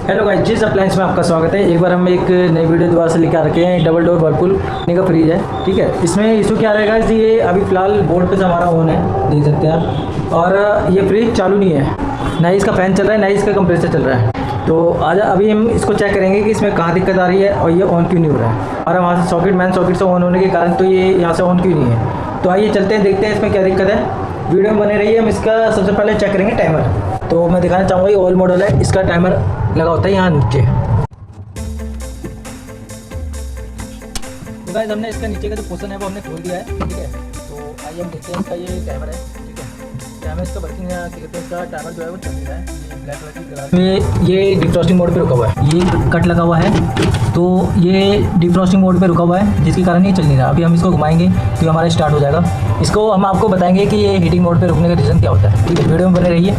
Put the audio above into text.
Hello guys, जिस appliance में आपका स्वागत है। एक बार हम एक नई वीडियो दोबारा से लेकर आ रखे हैं। डबल डोर वर्लपूल का फ्रिज है, ठीक है। इसमें इशू क्या रहेगा, ये अभी फ़िलहाल बोर्ड पे से हमारा ऑन है, देख सकते हैं आप। और ये फ्रिज चालू नहीं है, ना ही इसका फ़ैन चल रहा है, ना ही इसका कंप्रेसर चल रहा है। तो आज अभी हम इसको चेक करेंगे कि इसमें कहाँ दिक्कत आ रही है और ये ऑन क्यों नहीं हो रहा है। और वहाँ से सॉकेट मेन सॉकेट से ऑन होने के कारण तो ये यहाँ से ऑन क्यों नहीं है। तो आइए चलते हैं, देखते हैं इसमें क्या दिक्कत है। वीडियो में बने रहिए। हम इसका सबसे पहले चेक करेंगे टाइमर। तो मैं दिखाना चाहूँगा, ये ओल्ड मॉडल है, इसका टाइमर लगा होता है यहाँ नीचे। तो गाइस, हमने इसका नीचे का जो पोर्शन है वो हमने खोल दिया है, ठीक है। तो आइए हम देखते हैं इसका ये टाइमर है, ठीक है। टाइमर इसका वर्किंग है, इसका टाइमर जो है वो चल रहा है। ये ब्लैक कलर की ग्लास में ये डिफ्रॉस्टिंग मोड पे रुका हुआ है, ये कट लगा हुआ है। तो ये डिफ्रॉस्टिंग मोड पे रुका हुआ है, जिसके कारण ये चल नहीं रहा। अभी हम इसको घुमाएंगे तो हमारा स्टार्ट हो जाएगा। इसको हम आपको बताएंगे कि ये हीटिंग मोड पे रुकने का रीज़न क्या होता है, ठीक है। वीडियो में बने रहिए।